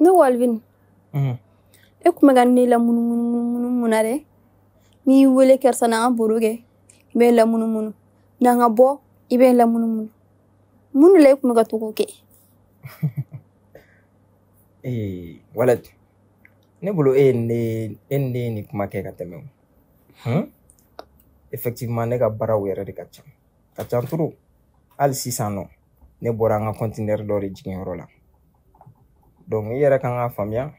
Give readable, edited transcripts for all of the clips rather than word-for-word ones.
Ne Alvin. E kuma ganni la munare. Ni wele kersana buruge. Be la munu. Na nga bo ibe la munu. Munu le kuma ga tuko ke. Walad. Ne bolo ne ni kuma ke ka teme. Effectivement ne ka bara were de ka cham. Ka cham turu. Al 600 no. Ne bora nga container do re jigin yoro la. Donc yere kan nga famia.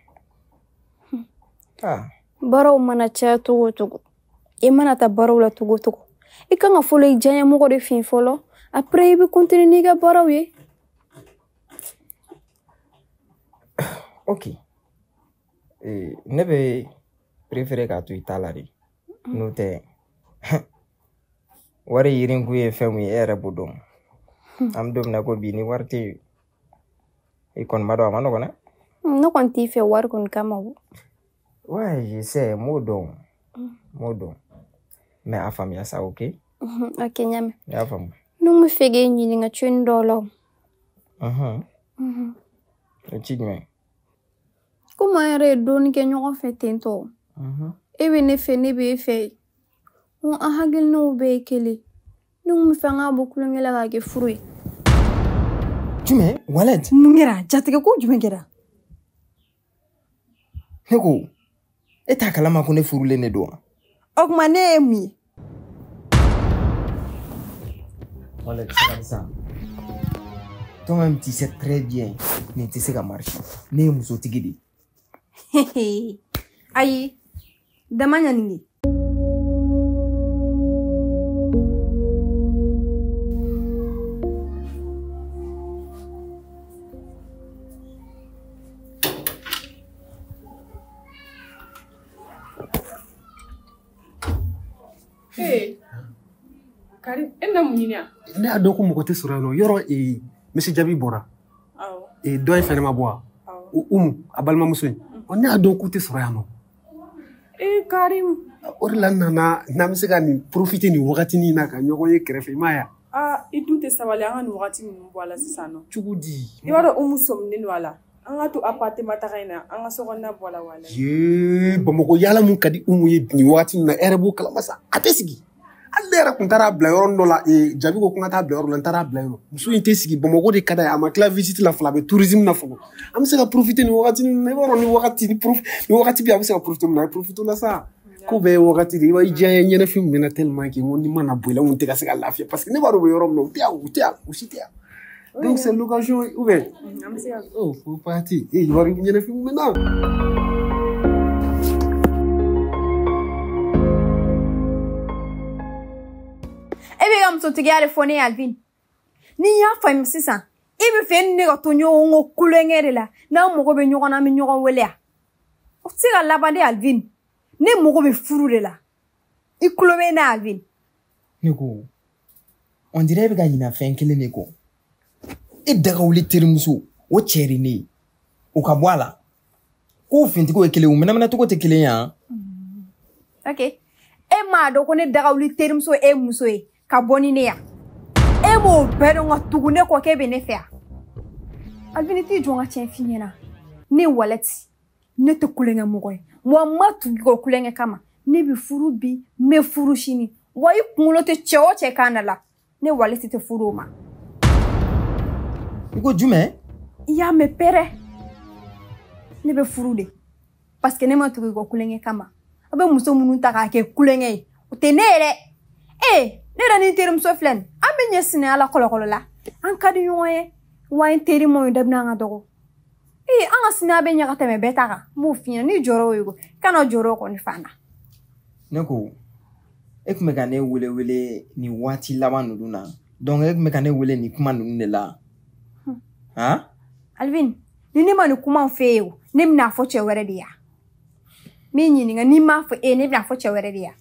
Baraw mana cha tugo. E mana ta baraw la tugo. E kan nga folo ijanya mo ko de fin folo. Après ibe continue ni ga baraw ye. Ok. Ne be préféré ka tu italari. No te. Wari yirin ku ye femu era budum. Am dum na ko bi ni warti e kon mado amano kona. No kon ti fe war kon kama. Ouais, je sais modon. Mais a famille ça OK? OK nyame. Ya fam. No me fege ni nga chundolo. Chigme. Comment est don ke ñoo fait tento? E be ne fe ne be fe. On a hagel no be kele. No me fa nga bokulu ngela ga ke fruit. Jume, walad. Mungira, jatike ko jume gera. Neko. Eta kalama ko ne furule ne do. Ogmane mi. Walad, c'est comme ça. Toi-même tu sais très bien ne tu sais ka marcher. Ne muso tigidi. Ayi. Damanya ningi. Karim, enda munyinya. Ne adoko mo kote surano yoro Monsieur Jabi Bora. Doy fene ma boa. Abalma musoy. On a adoko te surano. Karim. Orla na misega ni profiter ni wakati ni naka nyoko ye krefe maya. Idute sawale anga ni wakati ni mbwala sisano. Chugudi. Iwaro umusom nini wala. Anga tu apate matakaina, anga sokona bwala wala. Bamoko yala mun kadi ye ni wakati na erebo kalamasa. Atesigi. Allera kun tara bla yoro no la Jabi ko kun ta bla yoro la tara bla yoro. Muso inte sigi Bamako de kada ama kla visite la flabe tourisme na foko. Am se ka profiter ni wakati ni woro ni wakati ni wakati bi am se ka profiter la sa. Ko be wakati di wa ije nyene film na tellement que on ni mana boila on te ka se ka lafiya parce que ne ba ro yoro no tia usitia. Donc c'est l'occasion ouverte. Oh, faut partir. Il va revenir le film maintenant. Am so tigare fone Alvin. Ni ya fam sisa. Ibe fe ne to nyongo kulengere la. Na mo go be nyogo na mi nyogo wele a. O tiga labade Alvin. Ne mo go be furure la. Ikulobe na Alvin. Neko. On dirait be ga nyina fen kele neko. E daga wuli terimuso o cheri ne. O ka bwala. Ko finti ko ekele umena mena to ko tekele ya. Okay. E ma do ko ne daga wuli terimuso e muso e. Ka boni ne ya. E mo bedo nga tugune ko ke benefia. Alvin ti jonga chen finyena. Ne waleti. Ne te kulenga mogoy. Mo matu ko kulenga kama. Ne bi furu bi me furu shini. Wa yi kunlo te cheo che kanala. Ne waleti te furu ma. Iko jume? Ya me pere. Ne be furu de. Parce que ne matu ko kulenga kama. Abe muso munu ta ka ke kulenga yi. O te nere. Nera ni terim so flen. Ambe nyesine ala kolokolo la. An kadi yoye. Wa interi mo ndabna nga dogo. Anga sina be nyaka teme betaka. Mo fina ni joro yugo. Kana joro ko ni fana. Neko. Ek megane wele ni wati lawa nuduna. Donc ek megane wele ni kuma nudune la. Alvin, ni ma ni kuma feo. Ni mna fo chewere dia. Mi nyini ni ma fo ni mna fo chewere dia.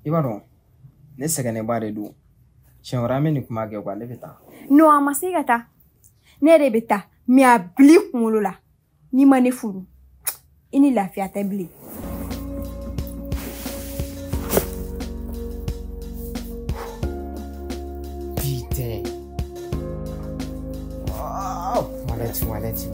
Ibaro. Ne segane bare du. Chenrame ni kuma ge kwa levita. No amasigata. Ne rebeta mi abli kumulula. Ni ma ne furu. Ini lafiya ta bli. Putain. Oh, walati.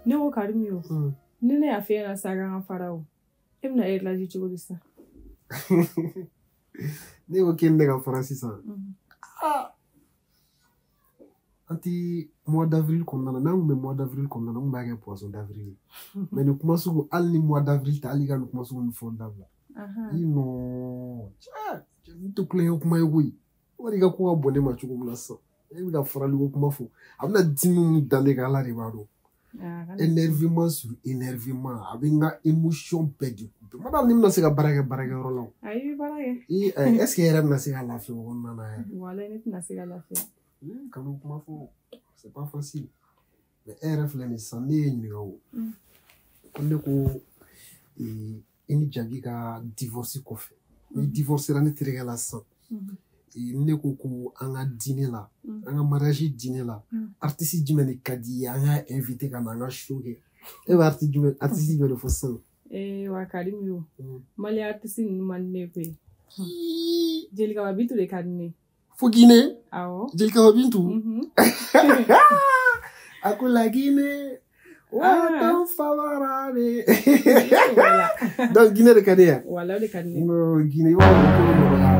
Ne ko Karimi yo. Ni ne y'a fɛ na sa kan fara o. E bɛna e laji cogo di sa? Ne ko k'e ne ka fara sisan. Anti mois d'avril kɔnɔna na n'an kun bɛ mois d'avril kɔnɔna na n kun b'a kɛ poisson d'avril mais ni kuma sugu hali ni mois d'avril tɛ hali ka ni kuma sugu ni fɛnw dabila. Non n tɛ kulonkɛ kuma ye koyi. Wari ka ko ka bɔ ne ma cogo min na sisan e bɛ ka farali ko kuma fɔ a bɛna dimi min da ne kan Ala de b'a dɔn. Énervement sur énervement a bɛ n ka émotion bɛɛ de couper madame ni bɛna se ka baara kɛ baarakɛyɔrɔ la o. Ayi i bɛ baara kɛ. Est-ce que e yɛrɛ bɛna se ka lafiya o kɔnɔna na yɛrɛ? Walayi ne tɛna se ka lafiya. Kanu kuma fɔ c'est pas facile mais e yɛrɛ filɛ nin sisan ne ye ɲininka o ko ne ko i ni Jabi ka divorce kɔfɛ ni divorcera ne terikɛ la sisan ne ko ko an ka dîner la an ka mariage dîner la artiste jumɛn de ka di ye an ka invité ka na an ka show kɛ e bɛ artiste jumɛn de fɔ sisan? Wa Karimi yo Mali artiste ninnu man di ne koyi. Jelika Bintu de ka di ne. Fo Guinée? Awɔ. Jelika Bintu? A ko la Guinée ton favorable. Donc Guinée de ka di yan? Walayi o de ka di ne. Non Guinée i b'a fɔ ko nɔgɔya.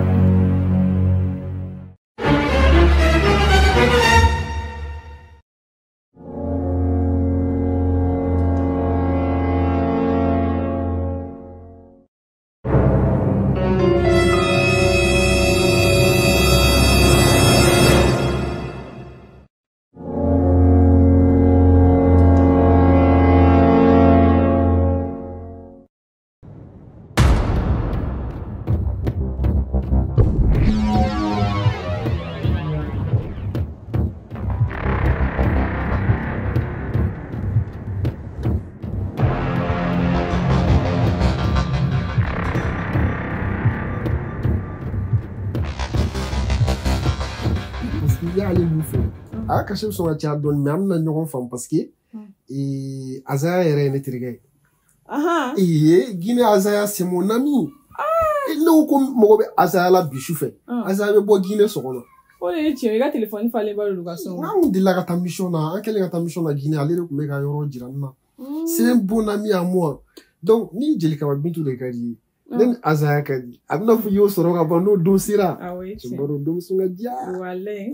y'ale mun fɛ a ka kasi sɔn ka caya dɔɔni mais an bɛna ɲɔgɔn faamu parce que Azaya yɛrɛ ye ne terikɛ ye. Guinée Azaya c'est mon ami. Ne ko ko mɔgɔ bɛ Azaya la bi su fɛ Azaya bɛ bɔ Guinée sɔgɔma. O de ye tiɲɛ ye i ka téléphone falen ba de don ka sɔn. N'an kun delila ka taa mission na an kɛlen ka taa mission na Guinée ale de tun bɛ ka yɔrɔ jira n na. C'est un bon ami à moi. Donc ni Jelika Bintu de ka di ye ne ni Azaya ka di a bɛna fɔ i y'o sɔrɔ ka ban n'o don sera. Awɔ ye tiɲɛ. Cɛ baro denmuso ka diya. Walayi.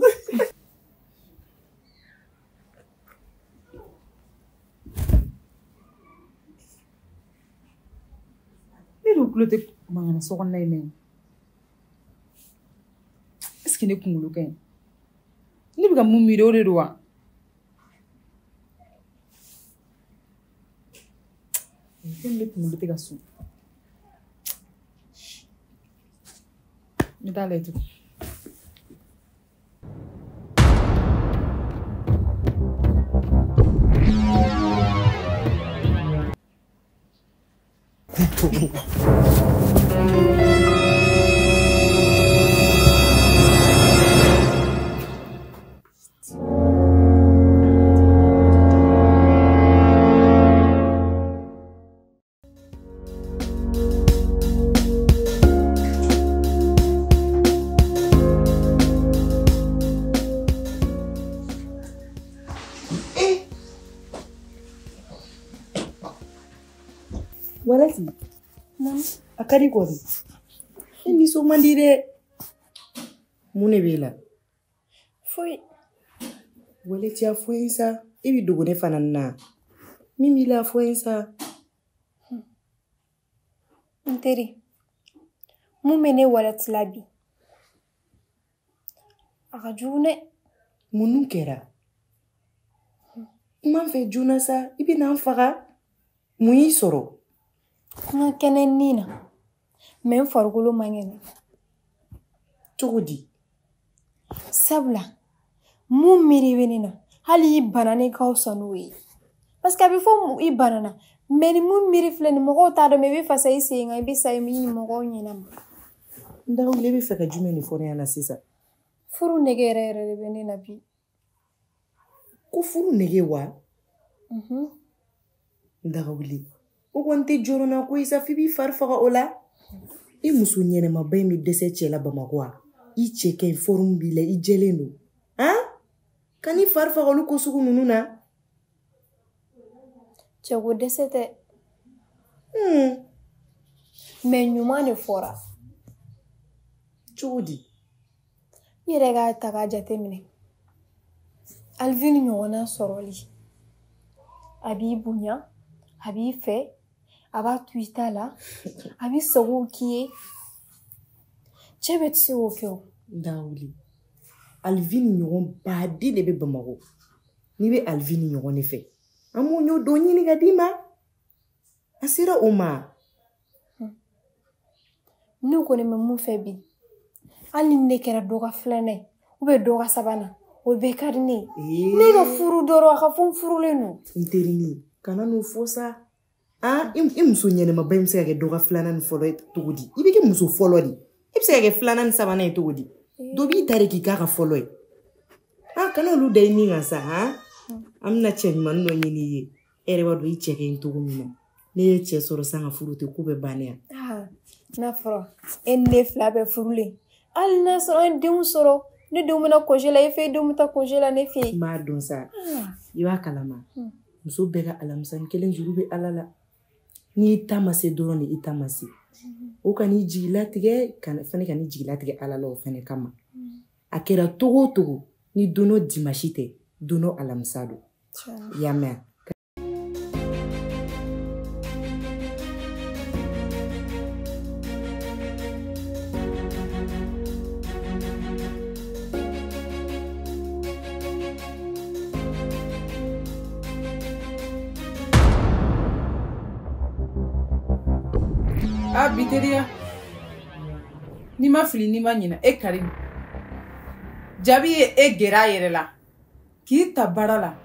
Ne dun tulo tɛ mankan so kɔnɔna in mɛn. Est-ce que ne kunkolo ka ɲi? Ne bɛ ka mun miiri o de don wa? Fɛn ne kunkolo tɛ ka sun. N bɛ taa lajɛ tugun. Walati, a ka di kɔni. E nisɔn man di dɛ. Mun de b'e la? Foyi. Walati a fɔ n ye sa. E bɛ dogo ne fana na. Min b'i la fɔ n ye sa. N teri, mun bɛ ne Walati la bi? A ka jugu dɛ. Mun kɛra? N m'an fɛ joona sa. I bɛ n'an faga. Mun y'i sɔrɔ? N ka kɛnɛ nin na, mais n farikolo man kɛnɛ. Cogo di? Sabula, mun miiri bɛ ne na, hali i bana ne ka fisa n'o ye. Parce que a bɛ fɔ i banana, mais ni mun miiri filɛ nin mɔgɔw t'a dɔn, mais i bɛ fasa i sen kan, i bɛ sa i mɔgɔw ɲɛna ma. N dawule e bɛ fɛ ka jumɛn de fɔ ne ɲɛna sisan? Furu nege yɛrɛ yɛrɛ de bɛ ne na bi. ko furu nege wa daga wuli o konte jorona ko isa fibi farfaga ola e muso ɲɛnɛma ba mi dɛsɛ cɛ la Bamakɔ i cɛ kɛ forum bi la i jɛlen do kani farfaga olu ko sugu nunu na cɛ ko dɛsɛ tɛ mais ɲuman de fɔra cogo di i yɛrɛ k'a ta k'a jate minɛ Alvin ɲɔgɔnna sɔrɔli a b'i bonya a b'i fɛ a b'a to i ta la a b'i sago k'i ye cɛ bɛ tɛ se k'o kɛ o daga wuli Alvin ɲɔgɔn baden de bɛ Bamakɔ n'i bɛ Alvin ɲɔgɔn de fɛ an b'o ɲɔ dɔ ɲini ka d'i ma a sera o ma ne kɔni bɛ mun fɛ bi hali ni ne kɛra dɔ ka filanan ou bien dɔ ka sabanan o bɛɛ ka di ne ye ne ka furu dɔrɔn a ka fɔ n furulen don n terinin kana n'o fɔ sa i muso ɲɛnɛma ba in bɛ se ka kɛ dɔ ka filanan ni fɔlɔ ye cogo di i bɛ kɛ muso fɔlɔ de i bɛ se ka kɛ filanan ni sabanan ye cogo di dɔ b'i ta de k'i k'a ka fɔlɔ ye kana olu da i nin kan sa an bɛna cɛ ɲuman dɔ ɲini i ye e yɛrɛ b'a dɔn i cɛ kɛ n cogo min na ne ye cɛ sɔrɔ san ka furu tɛ ko bɛ bannen yan n'a fɔra e ni ne fila bɛɛ furulen hali n'a sɔrɔ an ye denw sɔrɔ ne denw bɛna congé la e fɛ denw bɛ taa congé la ne fɛ n b'a dɔn sa i b'a kalama muso bɛɛ ka alamisani kelen juru bɛ ala la n'i ta ma se dɔrɔn de i ta ma se o ka n'i jigilatigɛ fana ka n'i jigilatigɛ ala la o fana kama a kɛra togo o togo ni dono dimanche tɛ dono alamisa don i y'a mɛn biteriya ni ma fili ni ma ɲina e Karim Jabi ye e gɛrɛ a yɛrɛ la k'i ta baara la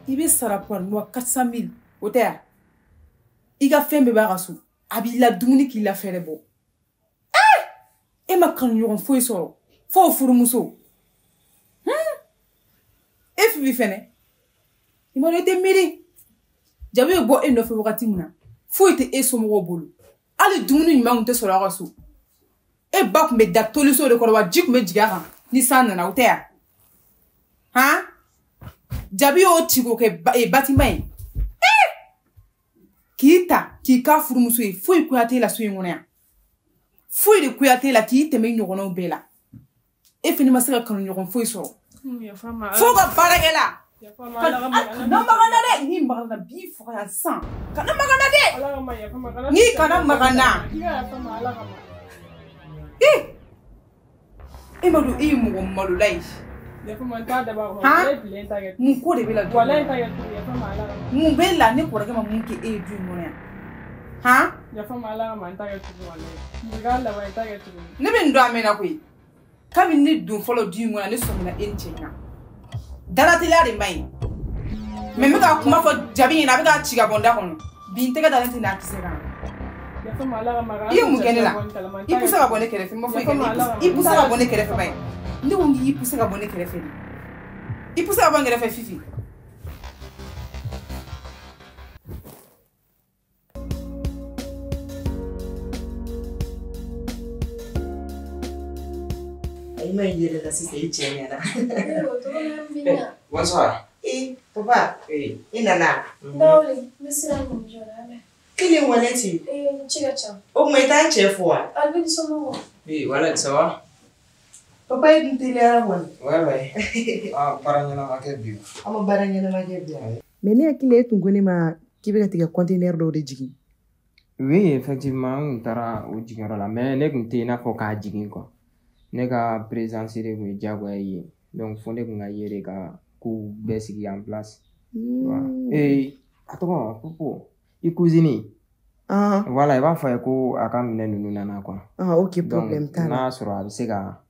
i bɛ sara par mois 400 000 o tɛ ya i ka fɛn bɛɛ b'a ka so a b'i la dumuni k'i la fɛrɛ bɔ e ma kanu ɲɔgɔn foyi sɔrɔ fo furumuso e Fifi fɛnɛ i ma dɔn i tɛ miiri Jabi bɛ bɔ e nɔfɛ wagati min na foyi tɛ e somɔgɔw bolo hali dumuni ɲuman tun tɛ sɔrɔ a ka so e ba tun bɛ da toliso de kɔrɔ wa ji tun bɛ jigin a kan ni san nana o tɛ ya Jabi y'o ci k'o kɛ batima ye k'i ta k'i k'a furumuso ye foyi kuyate la so in kɔnɔ yan foyi de kuyate la k'i tɛmɛ ɲɔgɔnnaw bɛɛ la e fana ma se ka kanu ɲɔgɔn foyi sɔrɔ fo ka baarakɛla kana magana dɛ ni magana bi faga yan san kana magana dɛ ni kana magana e ma don e ye mɔgɔ malola ye mun ko de bɛ la mun bɛ la ne kɔrɔkɛ ma mun kɛ e ye du in kɔnɔ yan ne bɛ nin dɔn a mɛnna koyi kabini ne don fɔlɔ du in kɔnɔ ne sɔmina e ni cɛ ɲa darateliya de ma ɲi mais n bɛ ka kuma fɔ Jabi ɲɛna a bɛ ka ci ka bɔ n da kɔnɔ bi n tɛgɛ dalen tɛ n'a kisɛ kan i ye mun kɛ ne la i poussé ka bɔ ne kɛrɛfɛ n ma foyi kɛ ne i poussé ka bɔ ne kɛrɛfɛ ba ye ne ko k'i poussé ka bɔ ne kɛrɛfɛ de i poussé ka bɔ n kɛrɛfɛ Fifi i ma yɛlɛ la sisan i cɛ ɲɛna Bonsoir. Papa i nana Dawli n bɛ siran nin jɔ la kelen wale ci ci ka ca o tuma i t'a cɛ fɔ wa Alvin somɔgɔw Oui, voilà, ça va? papa i dun teliyara kɔni Ouais. Baara ɲɛnama kɛ bi. an ma baara ɲɛnama kɛ bi mais ne hakili e tun ko ne ma k'i bɛ ka tigɛ conteneur dɔw de jigin Oui, effectivement, n kun taara o jigiyɔrɔ la mais ne kun tɛ i n'a fɔ k'a jigin quoi. Ne ka présence de kun ye diyagoya ye yen donc fo ne kun ka ye de ka kow bɛɛ sigi en place. A tɔgɔ Popo i cousine voilà i b'a fɔ a ye ko a ka minɛ ninnu nana quoi. Ok, problème t'a la. n'a sɔrɔ a bɛ se ka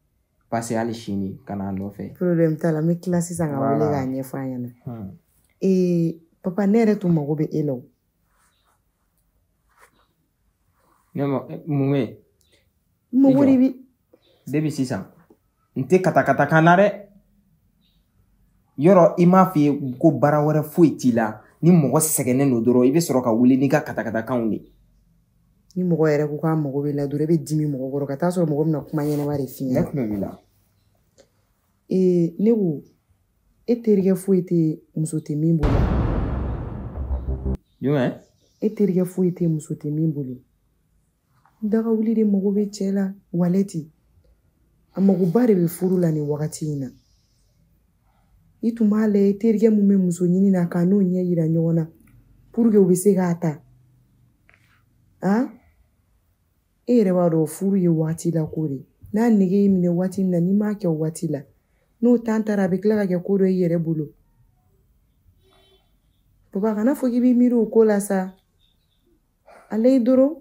passer hali sini ka n'a nɔfɛ. Problème t'a la n bɛ tila sisan ka wele k'a ɲɛfɔ a ɲɛna. Papa ne yɛrɛ tun mago bɛ e la o. Mun bɛ? Mago de bɛ. Depuis sisan n tɛ katakata kan na dɛ. yɔrɔ i m'a f'i ko baara wɛrɛ foyi t'i la ni mɔgɔ sɛgɛnnen no dɔrɔn i bɛ sɔrɔ ka wuli n'i ka katakatakanw de ni mɔgɔ yɛrɛ ko k'a mago bɛ la dɔrɔn i bɛ dimi mɔgɔ kɔrɔ ka taa sɔrɔ mɔgɔ bɛna kuma ɲɛnɛma de f'i ɲɛna. ne tun bɛ la ne ko e terikɛ foyi tɛ muso tɛ min bolo. jumɛn? e terikɛ foyi tɛ muso tɛ min bolo. daga wuli de mago bɛ cɛ la walɛti a magoba de bɛ furu la nin wagati in na. i tun b'a lajɛ terikɛ mun bɛ muso ɲini na k'a n'o ɲɛ yira ɲɔgɔn na pour que u bɛ se k'a ta. e yɛrɛ b'a dɔn furu ye waati la ko de n'a nege y'i minɛ waati min na n'i m'a kɛ o waati la n'o temps taara a bɛ tila ka kɛ ko dɔ i yɛrɛ bolo. Papa kana fɔ k'i b'i miiri o ko la sa. ale dɔrɔn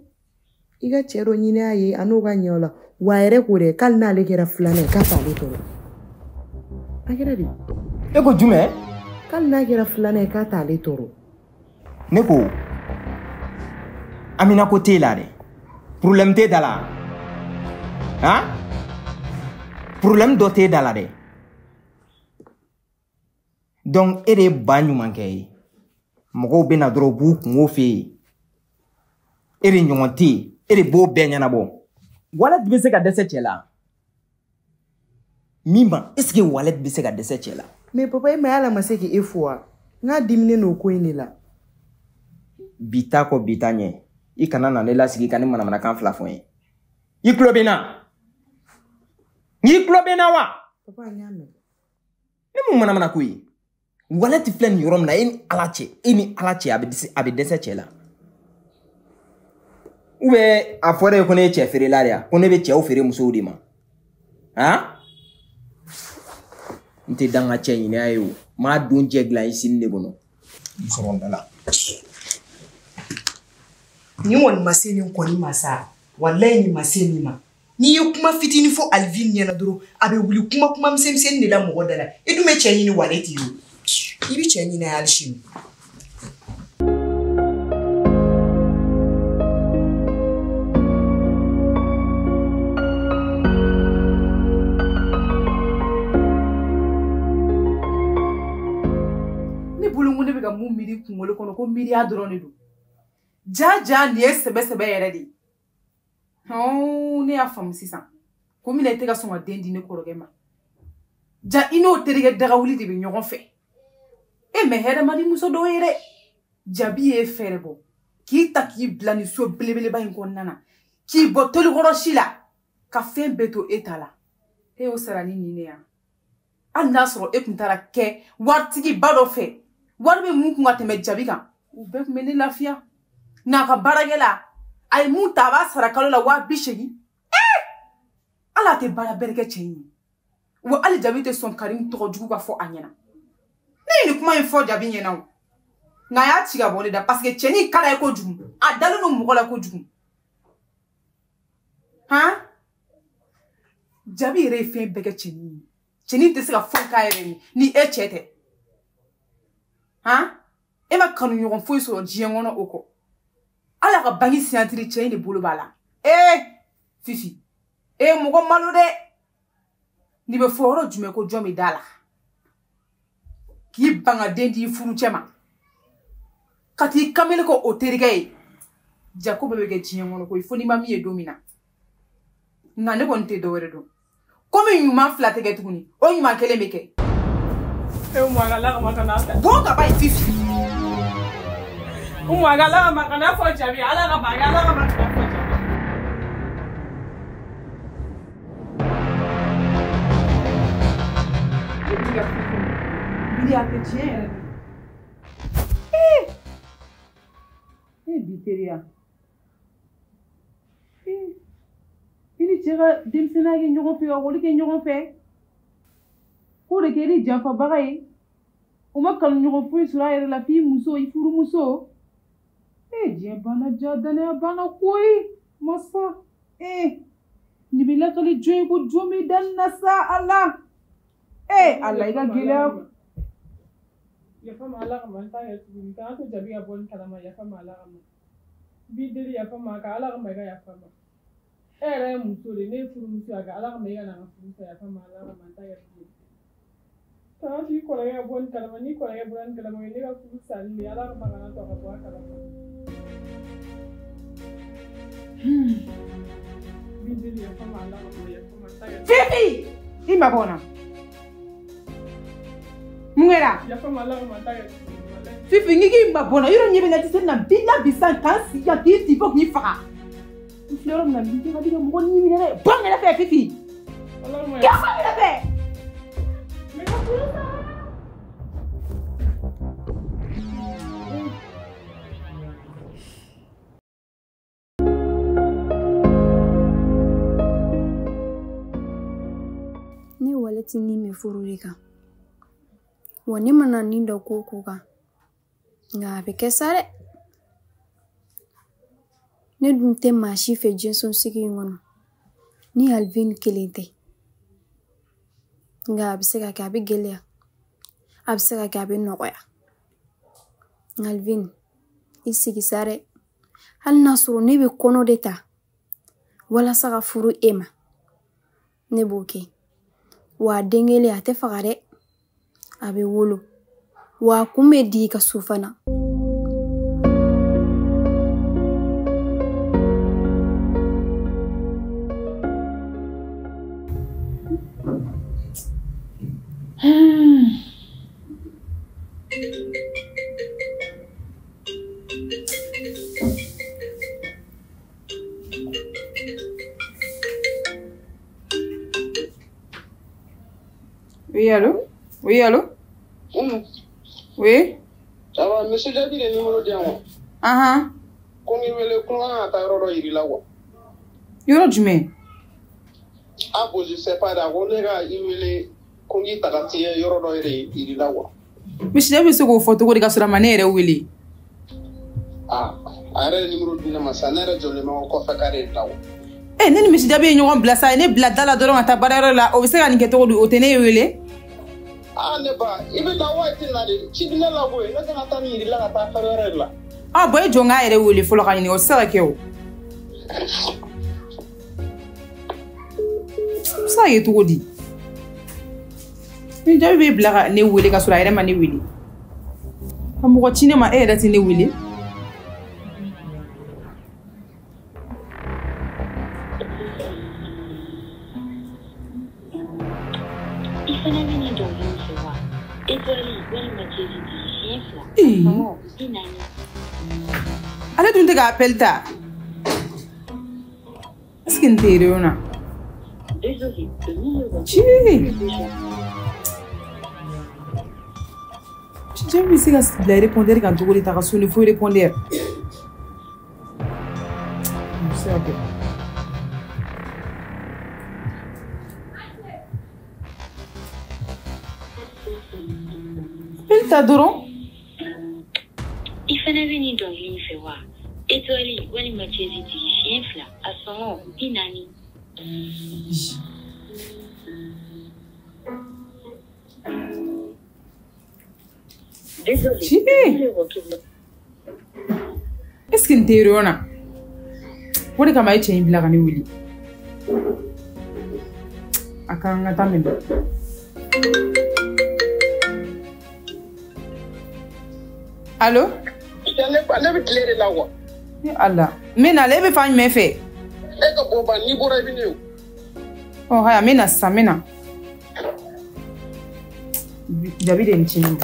i ka cɛ dɔ ɲini a ye a n'o ka ɲɛ o la wa a yɛrɛ ko dɛ k'ale n'ale kɛra filanan ye k'a t'ale tɔɔrɔ. a kɛra de. e ko jumɛn? k'ale n'a kɛra filanan ye k'a t'ale tɔɔrɔ. ne ko Amina ko t'e la dɛ problème t'e da la problème dɔ t'e da la dɛ donc e de ye ba ɲuman kɛ ye mɔgɔw bɛ na dɔrɔn u b'u kungo f'e ye e de ɲɔgɔn tɛ yen e de b'o bɛɛ ɲɛnabɔ walɛti bɛ se ka dɛsɛ cɛ la min ma est ce que walɛti bɛ se ka dɛsɛ cɛ la. mais papa e ma ala ma se k'e fo wa n k'a diminen n'o ko in de la. bi ta kɔ bi ta ɲɛ i kana na ne lasigi ka ne manamanakan fila fɔ n ye i tulo bɛ n na n'i tulo bɛ n na wa. papa n y'a mɛn. ne mun manamana ko ye walɛti filɛ nin yɔrɔ min na e ni ala cɛ a bɛ dɛsɛ cɛ la ou bien a fɔra ye ko ne ye cɛ feerela de ya ko ne bɛ cɛw feere musow de ma n tɛ dan ka cɛ ɲini a ye o m'a don jɛ dilan i sini de kɔnɔ n sɔrɔ n da la. ni kɔni ma se nin kɔni ma sa walayi nin ma se nin ma n'i ye kuma fitinin fɔ Alvin ɲɛna dɔrɔn a bɛ wuli kuma misɛnnin de la mɔgɔ da la i dun bɛ cɛ ɲini walɛti ye o i bɛ cɛ ɲini hali sini. ne bolo ko ne bɛ ka mun miiri kunkolo kɔnɔ ko miiriya dɔrɔn de don ja nin ye sɛbɛ yɛrɛ de ne y'a faamu sisan ko mina i tɛ ka sɔn ka den di ne kɔrɔkɛ ma ja i n'o terikɛ dagawuli de bɛ ɲɔgɔn fɛ e mɛ hɛrɛmadi muso dɔw ye dɛ jabi ye fɛɛrɛ bɔ k'i ta k'i bila nin so belebeleba in kɔnɔna na k'i bɔ tolikɔrɔ si la ka fɛn bɛɛ to e ta la e y'o sara ni nin de yan hali n'a sɔrɔ e tun taara kɛ waritigiba dɔ fɛ wari bɛ mun kun ka tɛmɛ jabi kan u bɛɛ tun bɛ ne lafiya n'a ka baarakɛla a ye mun ta a b'a sara kalo la 80,000 ala tɛ baara bɛrɛ kɛ cɛ in wa hali jabi tɛ sɔn Karimu tɔgɔ jugu ka fɔ a ɲɛna ne ye nin kuma in fɔ jabi ɲɛna o nka a y'a ci ka bɔ ne da parce que cɛnin ka d'a ye kojugu a dalen don mɔgɔ la kojugu jabi yɛrɛ ye fɛn bɛɛ kɛ cɛnin ye cɛnin tɛ se ka foyi k'a yɛrɛ ye ni e cɛ tɛ e ma kanu ɲɔgɔn foyi sɔrɔ diɲɛ kɔnɔ o kɔ ala ka bangi siyantiri cɛ in de bolo b'a la Fifi mɔgɔ malo dɛ n'i bɛ fɔ yɔrɔ jumɛn ko jɔn bɛ da la k'i ban ka den di furu cɛ ma ka t'i kamalen kɔ o terikɛ ye jako bɛɛ bɛ kɛ diɲɛ kɔnɔ koyi fo n'i ma min ye don min na nka ne kɔni tɛ dɔwɛrɛ dɔn komi ɲuman 2 tɛ kɛ tuguni o ɲuman 1 bɛ kɛ bɔ ka ba ye Fifi ala ka makana fɔ jabi ala ka makana fɔ jabi Biria ke tiɲɛ bi teriya i ni cɛ ka denmisɛnninya kɛ ɲɔgɔn fɛ ka wali kɛ ɲɔgɔn fɛ k'o de kɛ i janfabaga ye o ma kanu ɲɔgɔn foyi sɔrɔ a yɛrɛ la f'i muso i furumuso diɲɛ banna ja danaya banna koyi masa nin bɛ lakali jɔn ye ko jɔn bɛ da nin na sa ala ala i ka gɛlɛya yafa ma ala ka ma n t'a kɛ tuguni kana to jabi ka bɔ nin kalama yafa ma ala ka ma bi deli yafa ma ka ala ka ma i ka yafa ma e yɛrɛ ye muso de ne ye furumuso a ka ala ka ma i ka na n ka furumuso yafa ma ala ka ma n t'a kɛ tuguni kana Nanti kalau yang buat kalau ni kalau yang buat kalau ini kan susah ni ala makanan tu apa buat kalau. Bidil ya sama ala ya sama saya. Fifi! Ini bona. Mungera. Ya sama ala mata ya. Fifi ngi bona. Yoro nyebe na tise na bina bisan kasi ya kiti bok ni faka. Fleur na bindi ka diga mo ni mina. Bang na fe Fifi. Allah mo. Ya na fe. Ne walati ni me furure kan wani mana ni da koko kan nga be kesare ne dum te ma shi fe jenson sigi ngono ni Alvin kelente nga abisega ka bi gelia abisega ka bi noya Alvin isigi sare hal nasru ne be kono deta wala saga furu ema ne boke wa dengele ate fagare abe wolo wa kume di ka sufana Oui, allô? Oui, allô? Oui? Ça va, monsieur Jabi, le numéro de moi. Ah, Qu'on y veut qu'on a ta roro il là. yoro jume. Ah, bon, je sais pas, d'accord, les gars, il veut qu'on y t'a tiré yoro il là. Monsieur Jabi se go photo ko de kasura manere wili. Ah, arrête le numéro de ma sanera, je le mets au coffre carré là. Eh, neni monsieur Jabi nyon blasa, ne blada la doron ata barero la, o bisega ni keto du otene wili. Ah, ne ba, il veut la white là, tu dis la boy, là, t'as ta mire là, t'as fait là. Ah, boy, jonga ere wili, folo kanini, o sera keo. Ça y est tout dit. Mais Jabi be blaga ne wili kasura ere ma ne wili. Amugo chine ma ere ti ne wili. Ale dun te ka appel ta. Est-ce qu'il t'est réuna? J'ai vu si la répondre quand tu voulais ta sonner, il faut répondre. C'est ok. Appelle ta Doron. Il fallait venir dans une fois. Et toi, il m'a dit chien fla à son inani. Désolé. Est-ce qu'il t'est réuna? What est comme tu es blague ni Willy? Akanga tamen. Allô? Je n'ai pas le clair là. Allah. Mais na lebe fany me fe. Et que boba ni bora venu. Oh haya mena samena. Jabi de nchini.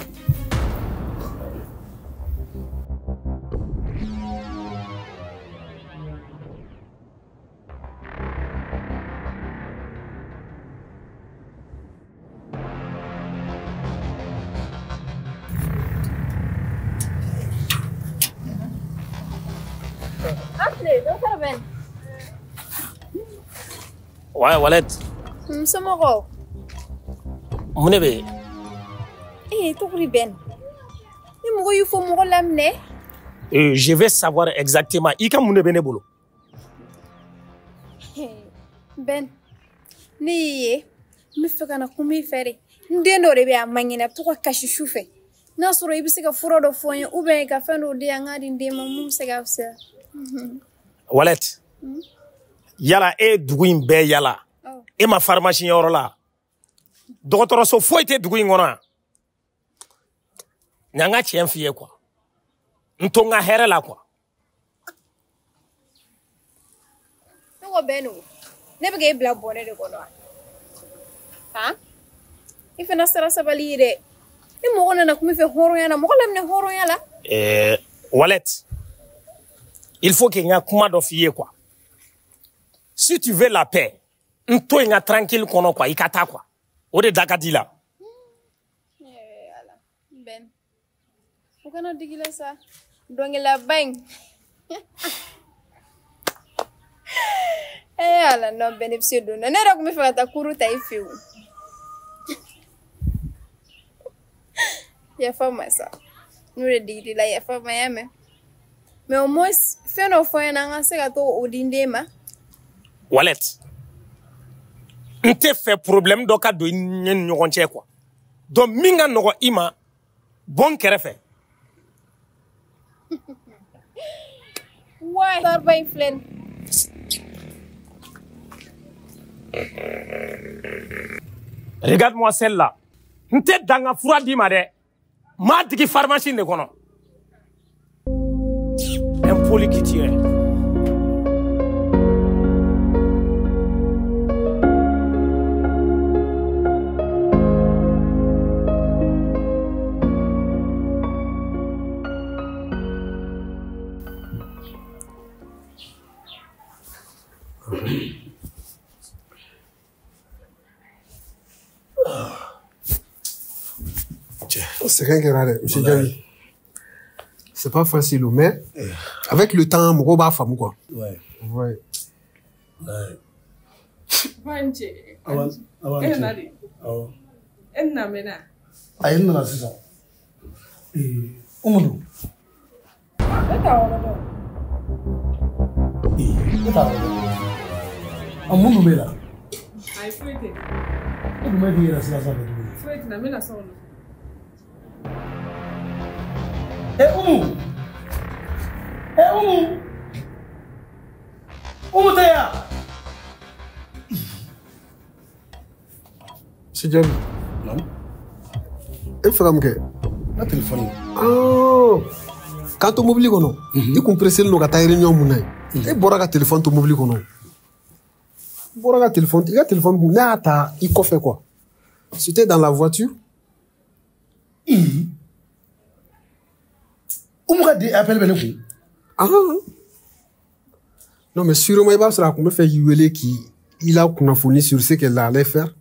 Ouais, Wallet. Somoro. Munebe. Eh, tu ben. Ni mo yu fo mo lamne. Je vais savoir exactement. Ika munebe ne bolo. Ben. Ni mi feka na kumi fere. Ndendo rebe amanyina to ka shufe. Na soro ibise ka furo do fonye ube ka fendo de ngadi ndema mum se ga fse. Wallet. Yala e dugu in bɛɛ yala e ma pharmacie yɔrɔ la dɔgɔtɔrɔso foyi tɛ dugu in kɔnɔ Nyanga chien fiye quoi. Ntonga here la quoi. Ngo benu. Ne be bla bonne de kono. Ha? Ife na sara sabali de. E mo gona na kuma fe horoya na mo lamne horoya la. Wallet. Il faut qu'il y ait un kuma do fiye quoi. Si tu veux la paix, nto inga tranquille kono quoi, ikata quoi. Ode dakadi la. Ala. Ben. Ko kana digila sa. Donge la bang. Ala no benefit do. Ne ro kuma fe ta kuruta ifiu. Ya fama ça. Nous le dit là ya fama ya me. Mais au moins fait no fo na nga se ka to odindema. Wallet. Nte fait problème do ka do nyen nyogon che quoi. Donc minga no ima bon kerefe. Why? Sarba inflen. Regarde-moi celle-là. Nte danga fura di ma de. Ma digi pharmacie ne kono. Impoli qui tire. C'est rien qui est monsieur Diaby. C'est pas facile, mais avec le temps, mon gars, femme quoi. Ouais. Ouais. Vanje. Awan. Nadi. Oh. Enna mena. Ayin na sisa. Umudu. Beta wala do. Beta wala. Amundu mela. Ai fuete. Amundu mela dira sila sabe. Fuete na mena solo. Umu. Umu. Umu taya. C'est Diaby. Non. Il faut comme que. Na téléphone. Oh. Quand tu m'oublies qu'on il compresse le gars taille réunion mounai. Et bora ka téléphone tu m'oublies qu'on bora ka téléphone, il a téléphone na ta il fait quoi? C'était dans la voiture. Appelle Benekou. Ah. Non, mais sûrement, il va se raconter faire Yuele qui il a qu'on a fourni sur ce qu'elle allait faire.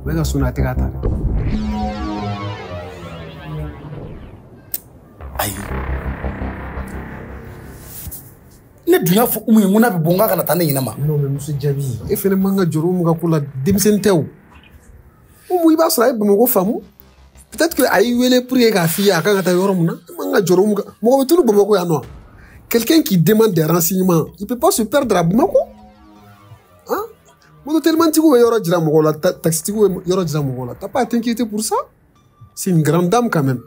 Venga, suena te gata. Aïe. Ne dunya fo umu nguna be bonga kana tane ina ma. Non mais monsieur Diaby, e fene manga joro mu ga kula demsentew. Umu iba sra be mo go famu. Peut-être que ayi wele pour e ga fi aka ngata yoro mu na manga joro mu ga mo go tunu bobo ko ya no. Quelqu'un qui demande des renseignements, il peut pas se perdre à Bamako. Hein? Mo tellement ti go yoro jira mo go la taxi ti go yoro jira mo go la. T'as pas à t'inquiéter pour ça? C'est une grande dame quand même.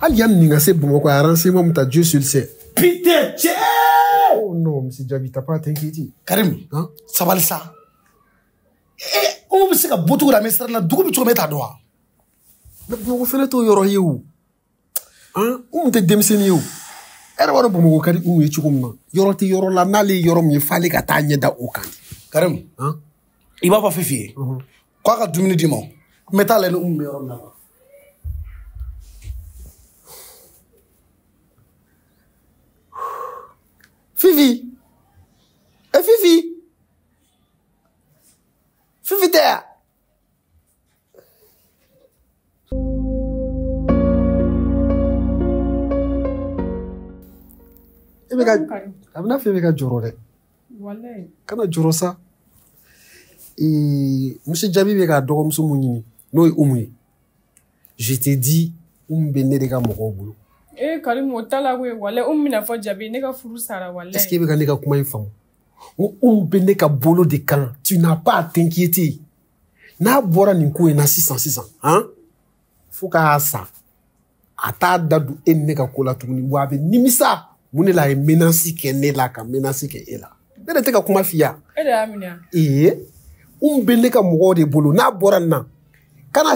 Aliam Ninga c'est bon quoi, renseignement ta Dieu seul sait. Putain, tchè! Oh non, monsieur Diaby, t'as pas à t'inquiéter. Karim, hein? Ça va le ça. On me sait que beaucoup de la mestre na dugu bicho meta doa. Mais bon, fait to yoro yewu. Hein? On te demseni yewu. Era wara bomo kadi u ye chukumna. Yoro ti yoro la nali yoro mi fali ka tanye da okandi. Karim, hein? Il va pas fifier. Quoi que 2 minutes dimo. Meta le no yoro na. Fifi. Fifi. Fifi there. Abna fait avec Joro. Wallahi. Kana Joro ça. Et monsieur Diaby beka dogo muso munyini. No umui. Je t'ai dit bene de ka moko bulu. Karim otala we wallahi mina fo Diaby ne ka furu sara wallahi. Est-ce que beka ne ka kuma infam? Bene ka bolo de kan. Tu n'as pas à t'inquiéter. Na bora ninko na 600 hein? fo k'a sa a t'a da don e ni ne ka ko la tuguni wa a bɛ nimisa mun de la a ye menace kɛ ne la ka menace kɛ e la ne de tɛ ka kuma f'i ye e de y'a minɛ bɛ ne ka mɔgɔw de bolo n'a bɔra nin na kana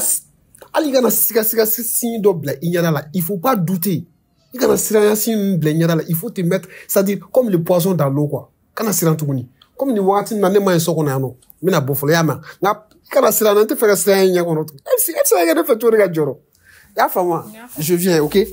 hali kana siga signe dɔ bila i ɲɛda la il faut pas douter i kana siranya signe ninnu bila i ɲɛda la il faut te mettre c'est-à-dire comme le poisson dans l'eau quoi kana siran tuguni comme nin wagati na ne ma ɲi so kɔnɔ yan nɔ n bɛna bɔ fɔlɔ y'a mɛn nka kana siran na n tɛ fɛ ka siran ɲɛ kɔnɔ tugun e bɛ se ka ne fɛ cogo de ka jɔrɔ i y'a faamu wa je viens ok.